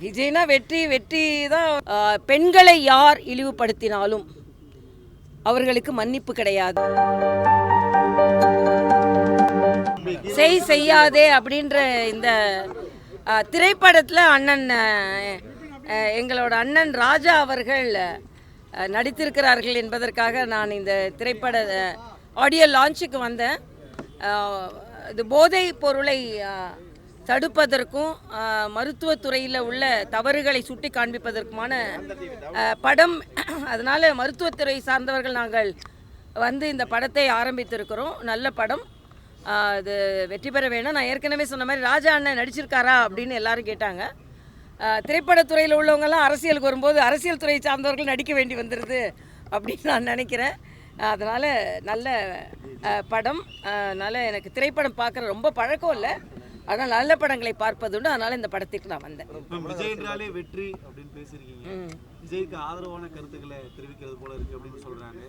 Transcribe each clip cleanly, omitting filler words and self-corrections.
விஜய்னா வெற்றி வெற்றி தான். பெண்களை யார் இழிவுபடுத்தினாலும் அவர்களுக்கு மன்னிப்பு கிடையாது. செய்யாதே அப்படின்ற இந்த திரைப்படத்தில் அண்ணன் எங்களோட அண்ணன் ராஜா அவர்கள் நடித்திருக்கிறார்கள் என்பதற்காக நான் இந்த திரைப்பட ஆடியோ லான்ச்சுக்கு வந்தேன். இது போதைப் பொருளை தடுப்பதற்கும் மருத்துவத்துறையில் உள்ள தவறுகளை சுட்டி காண்பிப்பதற்குமான படம். அதனால் மருத்துவத்துறை சார்ந்தவர்கள் நாங்கள் வந்து இந்த படத்தை ஆரம்பித்திருக்கிறோம். நல்ல படம், அது வெற்றி பெற வேணும். நான் ஏற்கனவே சொன்ன மாதிரி ராஜா அண்ணன் நடிச்சிருக்காரா அப்படின்னு எல்லாரும் கேட்டாங்க. திரைப்படத்துறையில் உள்ளவங்கெல்லாம் அரசியலுக்கு வரும்போது அரசியல் துறை சார்ந்தவர்கள் நடிக்க வேண்டி வந்துடுது அப்படின்னு நான் நினைக்கிறேன். அதனால் நல்ல படம். அதனால் எனக்கு திரைப்படம் பார்க்குற ரொம்ப பழக்கம் இல்லை, ஆனால் நல்ல படங்களை பார்ப்பதுண்டு. அதனால் இந்த படத்திற்கு நான் வந்தேன். விஜய் என்றாலே வெற்றி அப்படின்னு பேசியிருக்கீங்க. விஜய்க்கு ஆதரவான கருத்துக்களை தெரிவிக்கிறது போல இருக்கு அப்படின்னு சொல்றாங்க.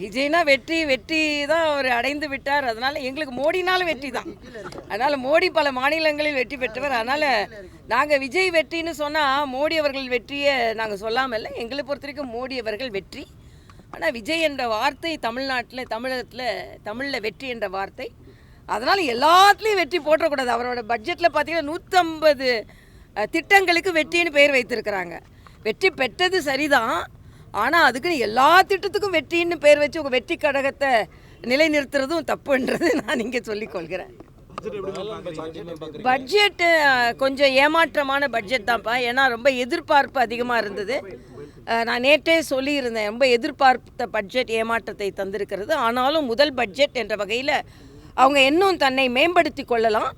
விஜய்னா வெற்றி வெற்றி தான் அவர் அடைந்து விட்டார். அதனால் எங்களுக்கு மோடினாலும் வெற்றி தான். அதனால் மோடி பல மாநிலங்களில் வெற்றி பெற்றவர். அதனால் நாங்கள் விஜய் வெற்றின்னு சொன்னால் மோடி அவர்கள் வெற்றியை நாங்கள் சொல்லாமல் இல்லை. எங்களை பொறுத்த வரைக்கும் மோடி அவர்கள் வெற்றி. ஆனால் விஜய் என்ற வார்த்தை தமிழ்நாட்டில் தமிழில் வெற்றி என்ற வார்த்தை. அதனால் எல்லாத்துலேயும் வெற்றி போட்டக்கூடாது. அவரோட பட்ஜெட்டில் பார்த்தீங்கன்னா 150 திட்டங்களுக்கு வெற்றின்னு பெயர் வைத்திருக்கிறாங்க. வெற்றி பெற்றது சரிதான், ஆனால் அதுக்குன்னு எல்லா திட்டத்துக்கும் வெற்றின்னு பெயர் வச்சு உங்கள் வெற்றி கழகத்தை நிலைநிறுத்துறதும் தப்புன்றது நான் இங்கே சொல்லிக்கொள்கிறேன். பட்ஜெட்டு கொஞ்சம் ஏமாற்றமான பட்ஜெட் தான்ப்பா. ஏன்னா ரொம்ப எதிர்பார்ப்பு அதிகமாக இருந்தது. நான் நேற்றே சொல்லியிருந்தேன், ரொம்ப எதிர்பார்த்த பட்ஜெட் ஏமாற்றத்தை தந்திருக்கிறது. ஆனாலும் முதல் பட்ஜெட் என்ற வகையில் அவங்க இன்னும் தன்னை மேம்படுத்தி கொள்ளலாம்.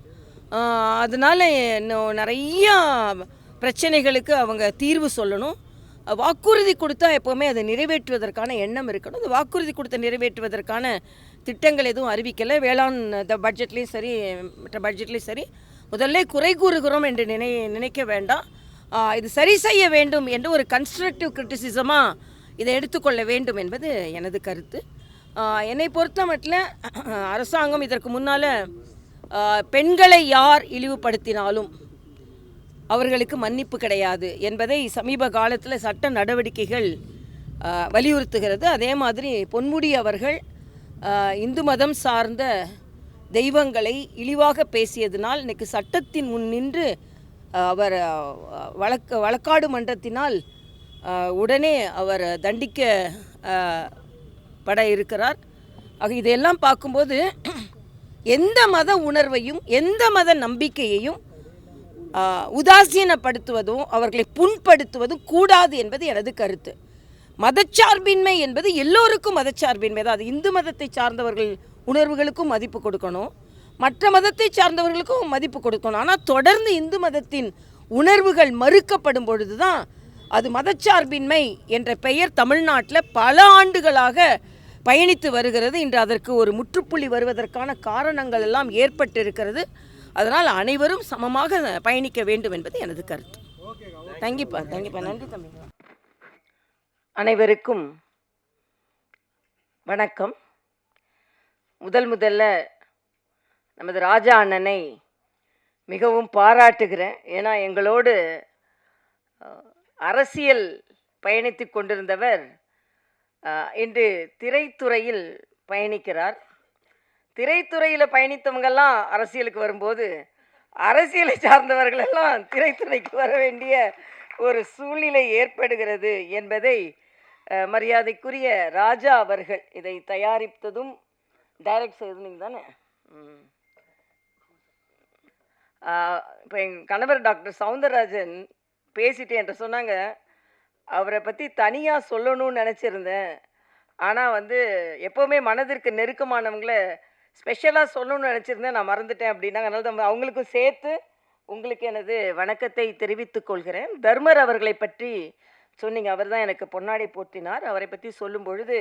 அதனால் இன்னும் நிறையா பிரச்சனைகளுக்கு அவங்க தீர்வு சொல்லணும். வாக்குறுதி கொடுத்தா எப்போவுமே அதை நிறைவேற்றுவதற்கான எண்ணம் இருக்கணும். அந்த வாக்குறுதி கொடுத்த நிறைவேற்றுவதற்கான திட்டங்கள் எதுவும் அறிவிக்கலை. வேளாண் பட்ஜெட்லேயும் சரி, மற்ற பட்ஜெட்லேயும் சரி, முதல்ல குறை கூறுகிறோம் என்று நினைக்க வேண்டாம். இது சரி செய்ய வேண்டும் என்று ஒரு கன்ஸ்ட்ரக்டிவ் கிரிட்டிசிசமாக இதை எடுத்துக்கொள்ள வேண்டும் என்பது எனது கருத்து. என்னை பொறுத்த மட்டும் அரசாங்கம் இதற்கு முன்னால் பெண்களை யார் இழிவுபடுத்தினாலும் அவர்களுக்கு மன்னிப்பு கிடையாது என்பதை சமீப காலத்தில் சட்ட நடவடிக்கைகள் வலியுறுத்துகிறது. அதே மாதிரி பொன்முடி அவர்கள் இந்து மதம் சார்ந்த தெய்வங்களை இழிவாக பேசியதினால் இன்றைக்கு சட்டத்தின் முன் நின்று அவர் வழக்காடு மன்றத்தினால் உடனே அவர் தண்டிக்கப்பட இருக்கிறார். ஆக இதையெல்லாம் பார்க்கும்போது எந்த மத உணர்வையும் எந்த மத நம்பிக்கையையும் உதாசீனப்படுத்துவதும் அவர்களை புண்படுத்துவதும் கூடாது என்பது எனது கருத்து. மதச்சார்பின்மை என்பது எல்லோருக்கும் மதச்சார்பின்மை தான். அது இந்து மதத்தை சார்ந்தவர்கள் உணர்வுகளுக்கும் மதிப்பு கொடுக்கணும், மற்ற மதத்தை சார்ந்தவர்களுக்கும் மதிப்பு கொடுக்கணும். ஆனால் தொடர்ந்து இந்து மதத்தின் உணர்வுகள் மறுக்கப்படும் பொழுது தான் அது மதச்சார்பின்மை என்ற பெயர் தமிழ்நாட்டில் பல ஆண்டுகளாக பயணித்து வருகிறது. இன்று அதற்கு ஒரு முற்றுப்புள்ளி வருவதற்கான காரணங்கள் எல்லாம் ஏற்பட்டிருக்கிறது. அதனால் அனைவரும் சமமாக பயணிக்க வேண்டும் என்பது எனது கருத்து. தேங்க்யூப்பா. நன்றி தம்பி. அனைவருக்கும் வணக்கம். முதல்ல நமது ராஜா அண்ணனை மிகவும் பாராட்டுகிறேன். ஏன்னா எங்களோடு அரசியல் பயணித்து கொண்டிருந்தவர் இன்று திரைத்துறையில் பயணிக்கிறார். திரைத்துறையில் பயணித்தவங்கெல்லாம் அரசியலுக்கு வரும்போது அரசியலை சார்ந்தவர்கள் எல்லாம் திரைத்துறைக்கு வர வேண்டிய ஒரு சூழ்நிலை ஏற்படுகிறது என்பதை மரியாதைக்குரிய ராஜா அவர்கள் இதை தயாரித்ததும் டைரக்ட் செய்தது நீங்கள் தானே. இப்போ எங்கள் கணவர் டாக்டர் சவுந்தரராஜன் பேசிட்டு என்கிட்ட சொன்னாங்க, அவரை பற்றி தனியாக சொல்லணும்னு நினச்சிருந்தேன், ஆனால் எப்போவுமே மனதிற்கு நெருக்கமானவங்களை ஸ்பெஷலாக சொல்லணும்னு நினச்சிருந்தேன், நான் மறந்துட்டேன் அப்படின்னாங்க. அதனால் அவங்களுக்கும் சேர்த்து உங்களுக்கு எனது வணக்கத்தை தெரிவித்துக் கொள்கிறேன். தர்மர் அவர்களை பற்றி சொன்னீங்க, அவர் தான் எனக்கு பொன்னாடை போர்த்தினார். அவரை பற்றி சொல்லும் பொழுது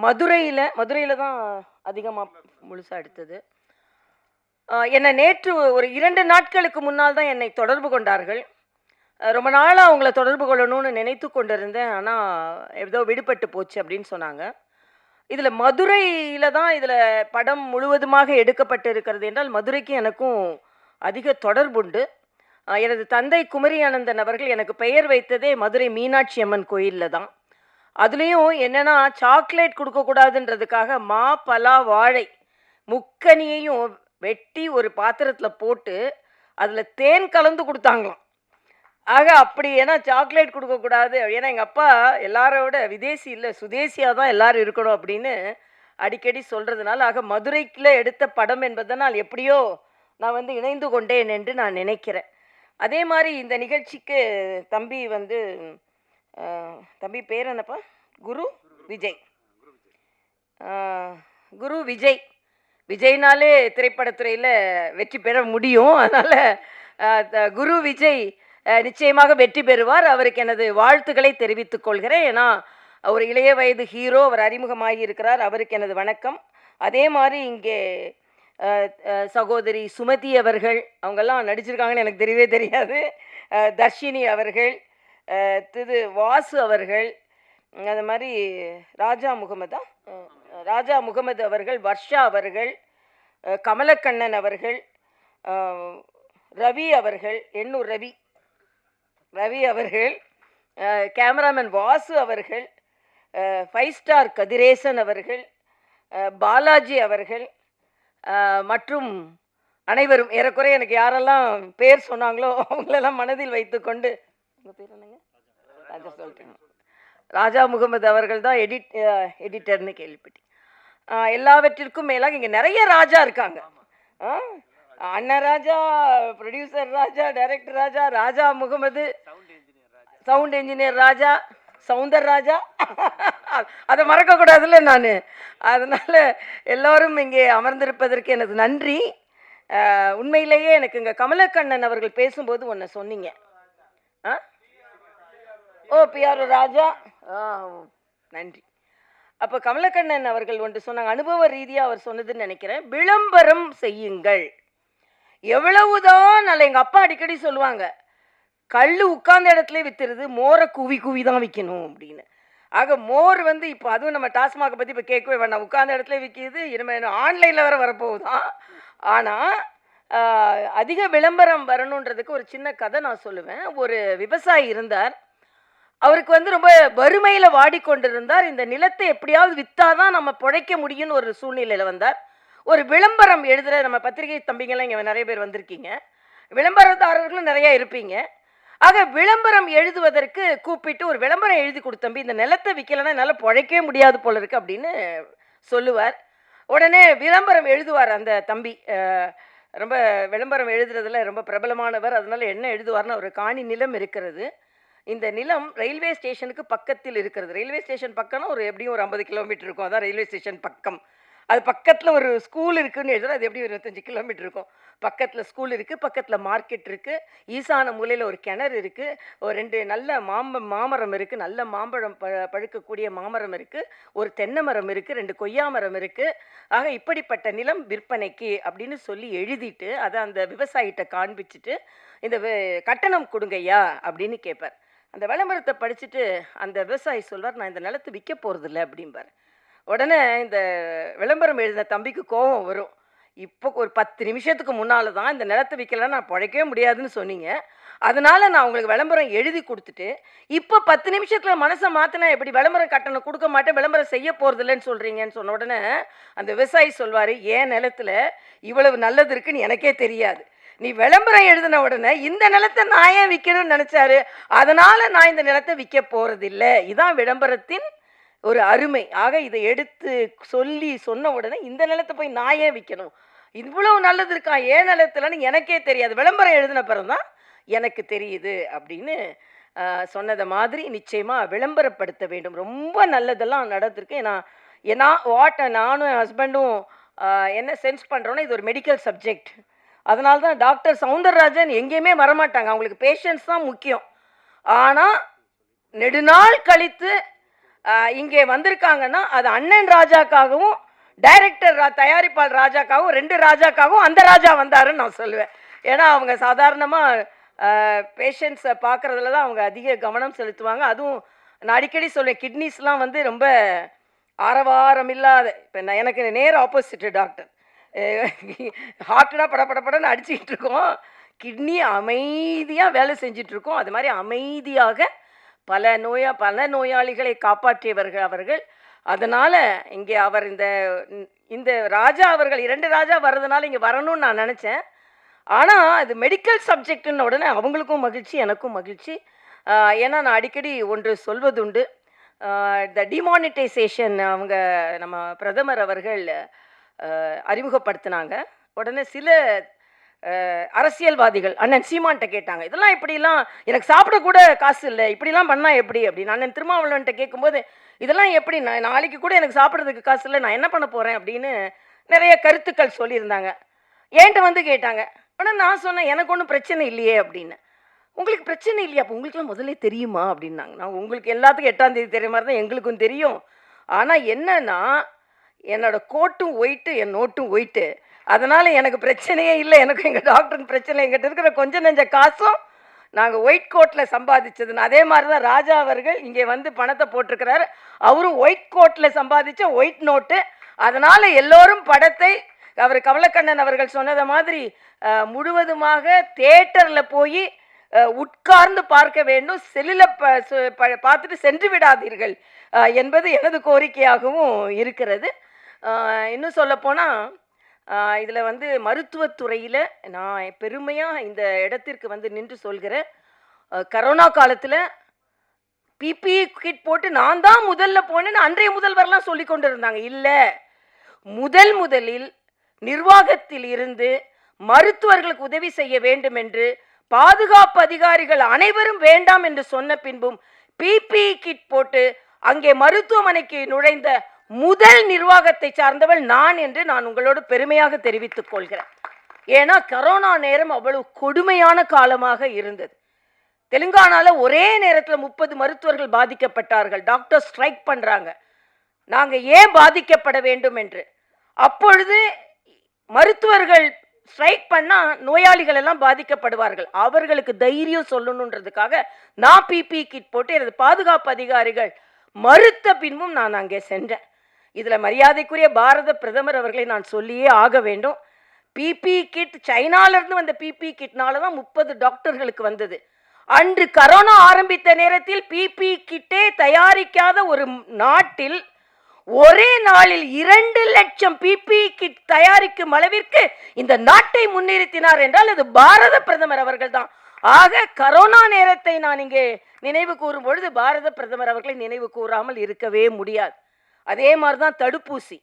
மதுரையில் தான் அதிகமாக முழுசாக எடுத்தது. என்னை நேற்று ஒரு 2 நாட்களுக்கு முன்னால் தான் என்னை தொடர்பு கொண்டார்கள். ரொம்ப நாளாக அவங்கள தொடர்பு கொள்ளணும்னு நினைத்து கொண்டிருந்தேன், ஆனால் ஏதோ விடுபட்டு போச்சு அப்படின்னு சொன்னாங்க. இதில் மதுரையில் தான் இதில் படம் முழுவதுமாக எடுக்கப்பட்டு இருக்கிறது என்றால் மதுரைக்கு எனக்கும் அதிக தொடர்புண்டு. எனது தந்தை குமரி அனந்தன் அவர்கள் எனக்கு பெயர் வைத்ததே மதுரை மீனாட்சி அம்மன் கோயிலில் தான். அதுலேயும் என்னென்னா சாக்லேட் கொடுக்கக்கூடாதுன்றதுக்காக மா பலா வாழை முக்கனியையும் வெட்டி ஒரு பாத்திரத்தில் போட்டு அதில் தேன் கலந்து கொடுத்தாங்களாம். ஆக அப்படி ஏன்னா சாக்லேட் கொடுக்கக்கூடாது, ஏன்னா எங்கள் அப்பா எல்லாரோட விதேசி இல்லை சுதேசியாக தான் எல்லோரும் இருக்கணும் அப்படின்னு அடிக்கடி சொல்கிறதுனால, ஆக மதுரைக்குள்ள எடுத்த படம் என்பதனால் எப்படியோ நான் வந்து இணைந்து கொண்டேன் என்று நான் நினைக்கிறேன். அதே மாதிரி இந்த நிகழ்ச்சிக்கு தம்பி வந்து தம்பி பேர் என்னப்பா? குரு விஜய். குரு விஜய். விஜய்னாலே திரைப்படத்துறையில் வெற்றி பெற முடியும். அதனால் குரு விஜய் நிச்சயமாக வெற்றி பெறுவார். அவருக்கு எனது வாழ்த்துக்களை தெரிவித்துக் கொள்கிறேன். ஏன்னா ஒரு இளைய வயது ஹீரோ, அவர் அறிமுகமாகி இருக்கிறார். அவருக்கு எனது வணக்கம். அதே மாதிரி இங்கே சகோதரி சுமதி அவர்கள், அவங்கெல்லாம் நடிச்சிருக்காங்கன்னு எனக்கு தெரியவே தெரியாது. தர்ஷினி அவர்கள், வாசு அவர்கள், அது மாதிரி ராஜா முகமது அவர்கள், வர்ஷா அவர்கள், கமலக்கண்ணன் அவர்கள், ரவி அவர்கள், எண்ணூர் ரவி அவர்கள், கேமராமேன் வாசு அவர்கள், 5 ஸ்டார் கதிரேசன் அவர்கள், பாலாஜி அவர்கள் மற்றும் அனைவரும் ஏறக்குறைய எனக்கு யாரெல்லாம் பேர் சொன்னாங்களோ அவங்களெல்லாம் மனதில் வைத்துக்கொண்டு, உங்கள் பேர் என்னங்க? ராஜா சொல்லிட்டேன். ராஜா முகமது அவர்கள் தான் எடிட்டர்னு கேள்விப்பட்டேன். எல்லாவற்றிற்கும் மேலாக இங்கே நிறைய ராஜா இருக்காங்க. அண்ணன் ராஜா, ப்ரொடியூசர் ராஜா, டைரக்டர் ராஜா, ராஜா முகமது, சவுண்ட் இன்ஜினியர் ராஜா, சவுந்தர் ராஜா, அதை மறக்கக்கூடாதுல்ல நான். அதனால் எல்லோரும் இங்கே அமர்ந்திருப்பதற்கு எனது நன்றி. உண்மையிலேயே எனக்கு இங்கே கமலக்கண்ணன் அவர்கள் பேசும்போது ஒன்று சொன்னீங்க. பிஆர் ராஜா, நன்றி. அப்போ கமலக்கண்ணன் அவர்கள் ஒன்று சொன்னாங்க, அனுபவ ரீதியாக அவர் சொன்னதுன்னு நினைக்கிறேன். விளம்பரம் செய்யுங்கள். எவ்வளவுதான் நல்ல, எங்கள் அப்பா அடிக்கடி சொல்லுவாங்க, கல் உட்கார்ந்த இடத்துல விற்றுருது, மோரை குவி தான் விற்கணும் அப்படின்னு. ஆக மோர் வந்து இப்போ அதுவும் நம்ம டாஸ்மாகை பற்றி இப்போ கேட்கவே வேண்டாம், உட்கார்ந்த இடத்துல விற்கிது. இனிமேல் ஆன்லைனில் வேறு வரப்போகுதான். ஆனால் அதிக விளம்பரம் வரணுன்றதுக்கு ஒரு சின்ன கதை நான் சொல்லுவேன். ஒரு விவசாயி இருந்தார். அவருக்கு வந்து ரொம்ப வறுமையில் வாடிக்கொண்டிருந்தார். இந்த நிலத்தை எப்படியாவது விற்றாதான் நம்ம பிழைக்க முடியும்னு ஒரு சூழ்நிலையில் வந்தார். ஒரு விளம்பரம் எழுதுகிற, நம்ம பத்திரிகை தம்பிங்கெல்லாம் இங்கே நிறைய பேர் வந்திருக்கீங்க, விளம்பரதாரர்களும் நிறையா இருப்பீங்க. ஆக விளம்பரம் எழுதுவதற்கு கூப்பிட்டு ஒரு விளம்பரம் எழுதி கொடுத்தம்பி, இந்த நிலத்தை விற்கலைன்னா என்னால் பிழைக்கவே முடியாது போல இருக்கு அப்படின்னு சொல்லுவார். உடனே விளம்பரம் எழுதுவார் அந்த தம்பி. ரொம்ப விளம்பரம் எழுதுறதுல ரொம்ப பிரபலமானவர். அதனால என்ன எழுதுவார்னா, ஒரு காணி நிலம் இருக்கிறது. இந்த நிலம் ரயில்வே ஸ்டேஷனுக்கு பக்கத்தில் இருக்கிறது. ரயில்வே ஸ்டேஷன் பக்கம்னா ஒரு எப்படியும் ஒரு 50 கிலோமீட்டர் இருக்கும். அதான் ரயில்வே ஸ்டேஷன் பக்கம். அது பக்கத்தில் ஒரு ஸ்கூல் இருக்குதுன்னு எழுதுகிறோம். அது எப்படி 25 கிலோமீட்டர் இருக்கும். பக்கத்தில் ஸ்கூல் இருக்குது, பக்கத்தில் மார்க்கெட் இருக்குது, ஈசான மூலையில் ஒரு கிணறு இருக்குது, ஒரு 2 நல்ல மாமரம் இருக்குது, நல்ல மாம்பழம் பழுக்கக்கூடிய மாமரம் இருக்குது, ஒரு தென்னை மரம் இருக்குது, 2 கொய்யா மரம் இருக்குது. ஆக இப்படிப்பட்ட நிலம் விற்பனைக்கு அப்படின்னு சொல்லி எழுதிட்டு அதை அந்த விவசாயிகிட்ட காண்பிச்சுட்டு, இந்த கட்டணம் கொடுங்கய்யா அப்படின்னு கேட்பார். அந்த விளம்பரத்தை படிச்சுட்டு அந்த விவசாயி சொல்வார், நான் இந்த நிலத்தை விற்க போகிறதில்ல அப்படிம்பார். உடனே இந்த விளம்பரம் எழுதின தம்பிக்கு கோபம் வரும். இப்போ ஒரு 10 நிமிஷத்துக்கு முன்னால் தான் இந்த நிலத்தை விற்கலாம் நான் பிழைக்கவே முடியாதுன்னு சொன்னீங்க, அதனால் நான் உங்களுக்கு விளம்பரம் எழுதி கொடுத்துட்டு இப்போ 10 நிமிஷத்தில் மனசை மாற்றினா எப்படி விளம்பரம் கட்டணம் கொடுக்க மாட்டேன், விளம்பரம் செய்ய போகிறதில்லன்னு சொல்கிறீங்கன்னு சொன்ன உடனே அந்த விவசாயி சொல்வார், ஏன் நிலத்தில் இவ்வளவு நல்லது இருக்குன்னு எனக்கே தெரியாது. நீ விளம்பரம் எழுதின உடனே இந்த நிலத்தை நான் ஏன் விற்கணும்னு நினச்சாரு, அதனால் நான் இந்த நிலத்தை விற்க போகிறதில்லை. இதுதான் விளம்பரத்தின் ஒரு அருமை. ஆக இதை எடுத்து சொல்லி சொன்ன உடனே இந்த நிலத்தை போய் நான் ஏன் விற்கணும், இவ்வளவு நல்லது இருக்கா ஏன் நிலத்துலன்னு எனக்கே தெரியாது, விளம்பரம் எழுதின பிறந்தான் எனக்கு தெரியுது அப்படின்னு சொன்னதை மாதிரி நிச்சயமாக விளம்பரப்படுத்த வேண்டும். ரொம்ப நல்லதெல்லாம் நடந்திருக்கு. ஏன்னா நானும் என் ஹஸ்பண்டும் என்ன சென்ஸ் பண்ணுறோன்னா, இது ஒரு மெடிக்கல் சப்ஜெக்ட். அதனால தான் டாக்டர் சவுந்தரராஜன் எங்கேயுமே வரமாட்டாங்க, அவங்களுக்கு பேஷண்ட்ஸ் தான் முக்கியம். ஆனால் நெடுநாள் கழித்து இங்கே வந்திருக்காங்கன்னா அது அண்ணன் ராஜாக்காகவும் டைரக்டர் தயாரிப்பாளர் ராஜாக்காகவும் 2 ராஜாக்காகவும் அந்த ராஜா வந்தாருன்னு நான் சொல்லுவேன். ஏன்னா அவங்க சாதாரணமாக பேஷண்ட்ஸை பார்க்குறதுல தான் அவங்க அதிக கவனம் செலுத்துவாங்க. அதுவும் நான் அடிக்கடி சொல்லுவேன், கிட்னிஸ்லாம் வந்து ரொம்ப ஆரவாரம் இல்லாத, இப்போ எனக்கு நேர் ஆப்போசிட்டு டாக்டர். ஹார்ட்டுனா படப்படப்படன்னு அடிச்சுக்கிட்டு இருக்கோம், கிட்னி அமைதியாக வேலை செஞ்சிட்ருக்கோம். அது மாதிரி அமைதியாக பல நோயாளிகளை காப்பாற்றியவர்கள் அவர்கள். அதனால் இங்கே அவர் இந்த ராஜா அவர்கள் 2 ராஜா வர்றதுனால இங்கே வரணும்னு நான் நினச்சேன். ஆனால் அது மெடிக்கல் சப்ஜெக்ட்டுன்ன உடனே அவங்களுக்கும் மகிழ்ச்சி, எனக்கும் மகிழ்ச்சி. ஏன்னா நான் அடிக்கடி ஒன்று சொல்வதுண்டு. இந்த டிமானிட்டைசேஷன் நம்ம பிரதமர் அவர்கள் அறிமுகப்படுத்தினாங்க. உடனே சில அரசியல்வாதிகள் அண்ணன் சீமான்கிட்ட கேட்டாங்க, இதெல்லாம் இப்படிலாம் எனக்கு சாப்பிடக்கூட காசு இல்லை, இப்படிலாம் பண்ணால் எப்படி அப்படின்னு. அண்ணன் திருமாவளவன்கிட்ட கேட்கும்போது, இதெல்லாம் எப்படி, நான் நாளைக்கு கூட எனக்கு சாப்பிட்றதுக்கு காசு இல்லை, நான் என்ன பண்ண போகிறேன் அப்படின்னு நிறைய கருத்துக்கள் சொல்லியிருந்தாங்க. என்கிட்ட வந்து கேட்டாங்க. ஆனால் நான் சொன்னேன், எனக்கு ஒன்றும் பிரச்சனை இல்லையே அப்படின்னு. உங்களுக்கு பிரச்சனை இல்லையா, அப்போ உங்களுக்குலாம் முதல்ல தெரியுமா அப்படின்னாங்க. நான் உங்களுக்கு எல்லாத்துக்கும் 8ஆம் தேதி தெரிய மாதிரி தான் எங்களுக்கும் தெரியும். ஆனால் என்னன்னா, என்னோட கோட்டும் ஒயிட்டு, என் நோட்டும் ஒயிட்டு. அதனால் எனக்கு பிரச்சனையே இல்லை. எனக்கு எங்கள் டாக்டருக்கு பிரச்சனை. எங்கிட்ட இருக்கிற கொஞ்சம் நெஞ்ச காசும் நாங்கள் ஒயிட் கோட்டில் சம்பாதிச்சதுன்னு. அதே மாதிரி தான் ராஜா அவர்கள் இங்கே வந்து பணத்தை போட்டிருக்கிறாரு. அவரும் ஒயிட் கோட்டில் சம்பாதிச்ச ஒயிட் நோட்டு. அதனால் எல்லோரும் படத்தை அவர் கமலக்கண்ணன் அவர்கள் சொன்னதை மாதிரி முழுவதுமாக தியேட்டரில் போய் உட்கார்ந்து பார்க்க வேண்டும். செல்லில் பார்த்துட்டு சென்று விடாதீர்கள் என்பது எனது கோரிக்கையாகவும் இருக்கிறது. இன்னும் சொல்லப்போனால் இதில் வந்து மருத்துவத்துறையில் நான் பெருமையாக இந்த இடத்திற்கு வந்து நின்று சொல்கிறேன். கரோனா காலத்தில் பிபிஇ கிட் போட்டு நான் தான் முதல்ல போனேன்னு அன்றைய முதல்வர்லாம் சொல்லி கொண்டு இருந்தாங்க. இல்லை, முதலில் நிர்வாகத்தில் இருந்து மருத்துவர்களுக்கு உதவி செய்ய வேண்டும் என்று பாதுகாப்பு அதிகாரிகள் அனைவரும் வேண்டாம் என்று சொன்ன பின்பும் பிபிஇ கிட் போட்டு அங்கே மருத்துவமனைக்கு நுழைந்த முதல் நிர்வாகத்தை சார்ந்தவள் நான் என்று நான் உங்களோடு பெருமையாக தெரிவித்துக் கொள்கிறேன். ஏன்னா கரோனா நேரம் அவ்வளவு கொடுமையான காலமாக இருந்தது. தெலுங்கானால ஒரே நேரத்தில் 30 மருத்துவர்கள் பாதிக்கப்பட்டார்கள். டாக்டர் ஸ்ட்ரைக் பண்றாங்க, நாங்க ஏன் பாதிக்கப்பட வேண்டும் என்று. அப்பொழுது மருத்துவர்கள் ஸ்ட்ரைக் பண்ணா நோயாளிகள் எல்லாம் பாதிக்கப்படுவார்கள், அவர்களுக்கு தைரியம் சொல்லணுன்றதுக்காக நான் பிபிஇ கிட் போட்டு எனது பாதுகாப்பு அதிகாரிகள் மறுத்த பின்பும் நான் அங்கே சென்றேன். இதில் மரியாதைக்குரிய பாரத பிரதமர் அவர்களை நான் சொல்லியே ஆக வேண்டும். பிபிஇ கிட் சைனாலிருந்து வந்த பிபிஇ கிட்னால தான் 30 டாக்டர்களுக்கு வந்தது. அன்று கரோனா ஆரம்பித்த நேரத்தில் பிபிஇ கிட்டே தயாரிக்காத ஒரு நாட்டில் ஒரே நாளில் 2 லட்சம் பிபிஇ கிட் தயாரிக்கும் அளவிற்கு இந்த நாட்டை முன்னிறுத்தினார் என்றால் அது பாரத பிரதமர் அவர்கள் தான். ஆக கரோனா நேரத்தை நான் இங்கே நினைவு கூறும் பொழுது பாரத பிரதமர் அவர்களை நினைவு கூறாமல் இருக்கவே முடியாது. அதே மாதிரி தான் தடுப்பூசி.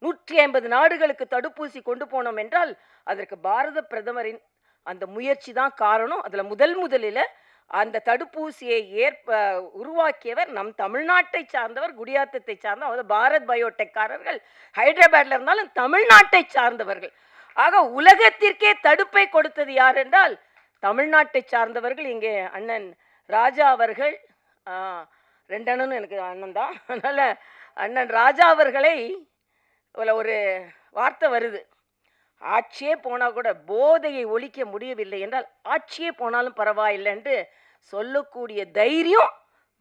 150 நாடுகளுக்கு தடுப்பூசி கொண்டு போனோம் என்றால் அதற்கு பாரத பிரதமரின் அந்த முயற்சி தான் காரணம். அதில் முதலில் அந்த தடுப்பூசியை உருவாக்கியவர் நம் தமிழ்நாட்டை சார்ந்தவர், குடியாத்தத்தை சார்ந்தவர், பாரத் பயோடெக்காரர்கள். ஹைதராபாத்ல இருந்தாலும் தமிழ்நாட்டை சார்ந்தவர்கள். ஆக உலகத்திற்கே தடுப்பை கொடுத்தது யார் என்றால் தமிழ்நாட்டை சார்ந்தவர்கள். இங்கே அண்ணன் ராஜா அவர்கள், 2 அண்ணனும் எனக்கு அண்ணன் தான், அதனால் அண்ணன் ராஜா அவர்களை ஒரு வார்த்தை வருது, ஆட்சியே போனால் கூட போதையை ஒழிக்க முடியவில்லை என்றால் ஆட்சியே போனாலும் பரவாயில்லை என்று சொல்லக்கூடிய தைரியம்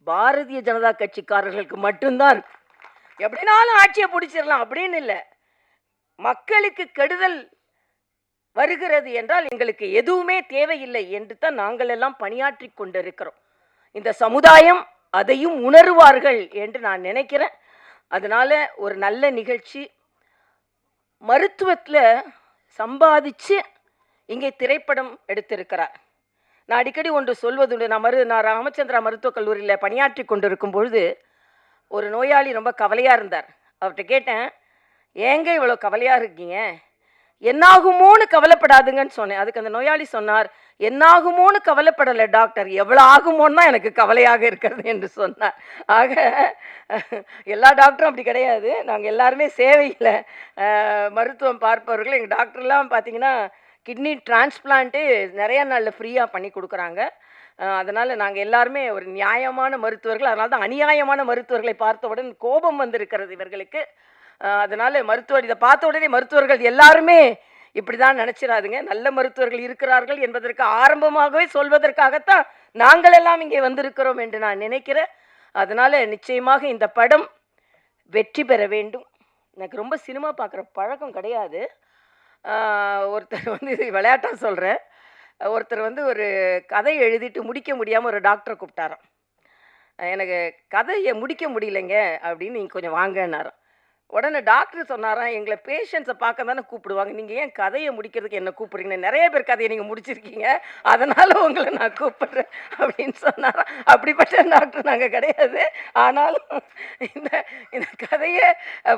பாரதிய ஜனதா கட்சிக்காரர்களுக்கு மட்டும்தான். எப்படினாலும் ஆட்சியை பிடிச்சிடலாம் அப்படின்னு இல்லை. மக்களுக்கு கெடுதல் வருகிறது என்றால் எங்களுக்கு எதுவுமே தேவையில்லை என்று தான் நாங்கள் எல்லாம் பணியாற்றி கொண்டிருக்கிறோம். இந்த சமுதாயம் அதையும் உணர்வார்கள் என்று நான் நினைக்கிறேன். அதனால ஒரு நல்ல நிகழ்ச்சி. மருத்துவத்தில் சம்பாதிச்சு இங்கே திரைப்படம் எடுத்திருக்கிறார். நான் அடிக்கடி ஒன்று சொல்வதுண்டு. நான் ராமச்சந்திரா மருத்துவக் கல்லூரியில் பணியாற்றி கொண்டிருக்கும் பொழுது ஒரு நோயாளி ரொம்ப கவலையாக இருந்தார். அவர்கிட்ட கேட்டேன், ஏங்க இவ்வளோ கவலையாக இருக்கீங்க, என்னாகுமோன்னு கவலைப்படாதுங்கன்னு சொன்னேன். அதுக்கு அந்த நோயாளி சொன்னார், என்னாகுமோன்னு கவலைப்படலை டாக்டர், எவ்வளோ ஆகுமோன்னு தான் எனக்கு கவலையாக இருக்கிறது என்று சொன்னார். ஆக எல்லா டாக்டரும் அப்படி கிடையாது. நாங்கள் எல்லாருமே சேவையில் மருத்துவம் பார்ப்பவர்கள். எங்கள் டாக்டர்லாம் பார்த்திங்கன்னா கிட்னி டிரான்ஸ்பிளான்ட்டு நிறையா நாளில் ஃப்ரீயாக பண்ணி கொடுக்குறாங்க. அதனால் நாங்கள் எல்லாருமே ஒரு நியாயமான மருத்துவர்கள். அதனால தான் அநியாயமான மருத்துவர்களை பார்த்தவுடன் கோபம் வந்திருக்கிறது இவர்களுக்கு. அதனால் இதை பார்த்த உடனே மருத்துவர்கள் எல்லாருமே இப்படி தான் நினச்சிடாதுங்க. நல்ல மருத்துவர்கள் இருக்கிறார்கள் என்பதற்கு ஆரம்பமாகவே சொல்வதற்காகத்தான் நாங்கள் எல்லாம் இங்கே வந்திருக்கிறோம் என்று நான் நினைக்கிறேன். அதனால் நிச்சயமாக இந்த படம் வெற்றி பெற வேண்டும். எனக்கு ரொம்ப சினிமா பார்க்குற பழக்கம் கிடையாது. ஒருத்தர் வந்து இது விளையாட்டாக சொல்கிறேன், ஒருத்தர் வந்து ஒரு கதை எழுதிட்டு முடிக்க முடியாமல் ஒரு டாக்டரை கூப்பிட்டாராம். எனக்கு கதையை முடிக்க முடியலைங்க அப்படின்னு, நீங்கள் கொஞ்சம் வாங்கன்னாராம். உடனே டாக்டர் சொன்னாராம், எங்களை பேஷண்ட்ஸை பார்க்க தானே கூப்பிடுவாங்க, நீங்கள் ஏன் கதையை முடிக்கிறதுக்கு என்ன கூப்பிட்றீங்கன்னு, நிறைய பேர் கதையை நீங்கள் முடிச்சிருக்கீங்க, அதனால் உங்களை நான் கூப்பிட்றேன் அப்படின்னு சொன்னாராம். அப்படிப்பட்ட டாக்டர் நாங்கள் கிடையாது. ஆனாலும் இந்த இந்த கதையை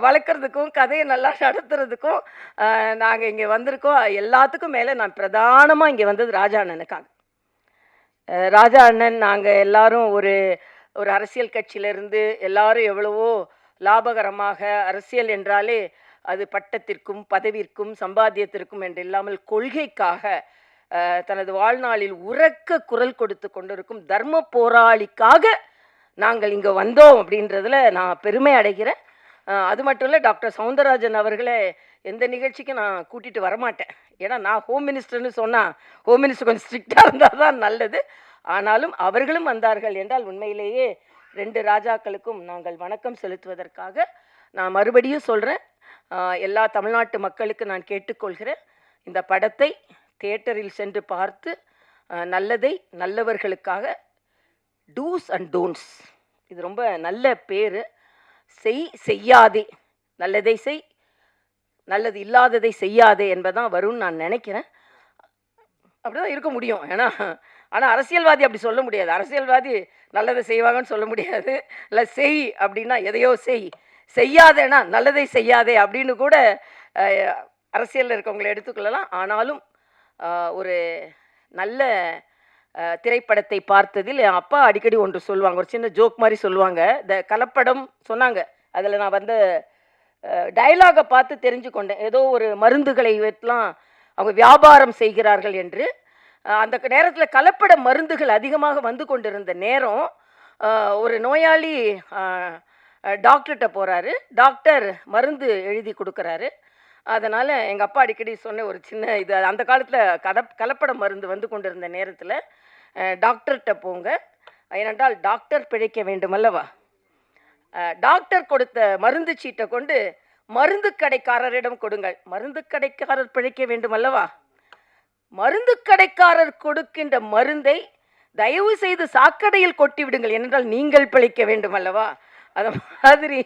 வளர்க்குறதுக்கும் கதையை நல்லா நடத்துறதுக்கும் நாங்கள் இங்கே வந்திருக்கோம். எல்லாத்துக்கும் மேலே நான் பிரதானமாக இங்கே வந்தது ராஜா அண்ணனுக்காக. ராஜா அண்ணன் நாங்கள் எல்லாரும் ஒரு ஒரு அரசியல் கட்சியிலிருந்து எல்லாரும் எவ்வளவோ லாபகரமாக, அரசியல் என்றாலே அது பட்டத்திற்கும் பதவிற்கும் சம்பாத்தியத்திற்கும் என்று இல்லாமல் கொள்கைக்காக தனது வாழ்நாளில் உரக்க குரல் கொடுத்து கொண்டிருக்கும் தர்ம போராளிக்காக நாங்கள் இங்கே வந்தோம் அப்படின்றதுல நான் பெருமை அடைகிறேன். அது மட்டும் இல்லை, டாக்டர் சவுந்தரராஜன் அவர்களை எந்த நிகழ்ச்சிக்கும் நான் கூட்டிகிட்டு வரமாட்டேன். ஏன்னா நான் ஹோம் மினிஸ்டர்னு சொன்னால் ஹோம் மினிஸ்டர் கொஞ்சம் ஸ்ட்ரிக்டாக இருந்தால் தான் நல்லது. ஆனாலும் அவர்களும் வந்தார்கள் என்றால் உண்மையிலேயே 2 ராஜாக்களுக்கும் நாங்கள் வணக்கம் செலுத்துவதற்காக நான் மறுபடியும் சொல்கிறேன். எல்லா தமிழ்நாட்டு மக்களுக்கு நான் கேட்டுக்கொள்கிறேன், இந்த படத்தை தியேட்டரில் சென்று பார்த்து நல்லதை நல்லவர்களுக்காக, டூஸ் அண்ட் டோன்ட்ஸ், இது ரொம்ப நல்ல பேர், செய்யாதே, நல்லதை செய், நல்லது இல்லாததை செய்யாதே என்பதான் வரும்னு நான் நினைக்கிறேன். அப்படி தான் இருக்க முடியும். ஆனால் அரசியல்வாதி அப்படி சொல்ல முடியாது. அரசியல்வாதி நல்லதை செய்வாங்கன்னு சொல்ல முடியாது. இல்லை செய் அப்படின்னா எதையோ செய், செய்யாதேனா நல்லதை செய்யாதே அப்படின்னு கூட அரசியலில் இருக்கவங்களை எடுத்துக்கொள்ளலாம். ஆனாலும் ஒரு நல்ல திரைப்படத்தை பார்த்ததில் என் அப்பா அடிக்கடி ஒன்று சொல்லுவாங்க, ஒரு சின்ன ஜோக் மாதிரி சொல்லுவாங்க. இந்த கலப்படம் சொன்னாங்க, அதில் நான் வந்து டயலாகை பார்த்து தெரிஞ்சு கொண்டேன். ஏதோ ஒரு மருந்துகளை வைத்துலாம் அவங்க வியாபாரம் செய்கிறார்கள் என்று. அந்த நேரத்தில் கலப்பட மருந்துகள் அதிகமாக வந்து கொண்டிருந்த நேரம், ஒரு நோயாளி டாக்டர்கிட்ட போகிறாரு. டாக்டர் மருந்து எழுதி கொடுக்குறாரு. அதனால் எங்கள் அப்பா அடிக்கடி சொன்ன ஒரு சின்ன இது, அந்த காலத்தில் கலப்பட மருந்து வந்து கொண்டிருந்த நேரத்தில் டாக்டர்கிட்ட போங்க, ஏனென்றால் டாக்டர் பிழைக்க வேண்டுமல்லவா. டாக்டர் கொடுத்த மருந்து சீட்டை கொண்டு மருந்து கடைக்காரரிடம் கொடுங்கள், மருந்து கடைக்காரர் பிழைக்க வேண்டுமல்லவா. மருந்து கடைக்காரர் கொடுக்கின்ற மருந்தை தயவு செய்து சாக்கடையில் கொட்டி விடுங்கள், ஏனென்றால் நீங்கள் பிழைக்க வேண்டும் அல்லவா. அது மாதிரி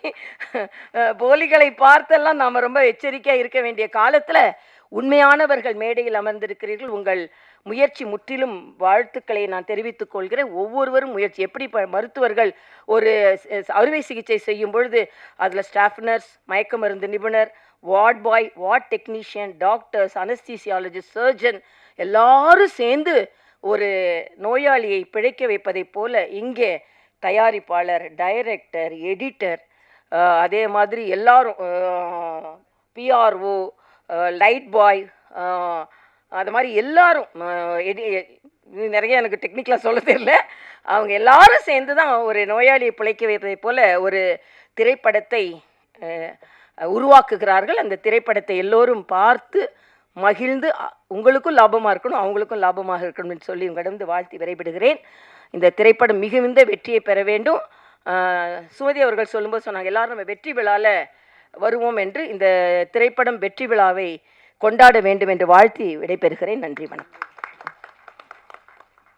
போலிகளை பார்த்தெல்லாம் நாம் ரொம்ப எச்சரிக்கையாக இருக்க வேண்டிய காலத்தில் உண்மையானவர்கள் மேடையில் அமர்ந்திருக்கிறீர்கள். உங்கள் முயற்சி முற்றிலும் வாழ்த்துக்களை நான் தெரிவித்துக் கொள்கிறேன். ஒவ்வொருவரும் முயற்சி, எப்படி மருத்துவர்கள் ஒரு அறுவை சிகிச்சை செய்யும் பொழுது அதில் ஸ்டாஃப் நர்ஸ், மயக்க மருந்து நிபுணர், ward boy, ward technician, doctors, anaesthesiologist, surgeon எல்லாரும் சேர்ந்து ஒரு நோயாளியை பிழைக்க வைப்பதை போல இங்கே தயாரிப்பாளர், டைரக்டர், எடிட்டர், அதே மாதிரி எல்லாரும், பிஆர்ஓ, லைட் பாய், அது மாதிரி எல்லாரும், நிறைய எனக்கு டெக்னிக்கலாக சொல்ல தெரியல, அவங்க எல்லாரும் சேர்ந்து தான் ஒரு நோயாளியை பிழைக்க வைப்பதை போல ஒரு திரைப்படத்தை உருவாக்குகிறார்கள். அந்த திரைப்படத்தை எல்லோரும் பார்த்து மகிழ்ந்து உங்களுக்கும் லாபமாக இருக்கணும், அவங்களுக்கும் லாபமாக இருக்கணும்னு சொல்லி உங்களிடம் வாழ்த்தி விரைவிடுகிறேன். இந்த திரைப்படம் மிகுந்த வெற்றியை பெற வேண்டும். சுமதி அவர்கள் சொல்லும்போது சொன்னாங்க, எல்லாரும் நம்ம வெற்றி விழாவில் வருவோம் என்று. இந்த திரைப்படம் வெற்றி விழாவை கொண்டாட வேண்டும் என்று வாழ்த்தி விடைபெறுகிறேன். நன்றி, வணக்கம்.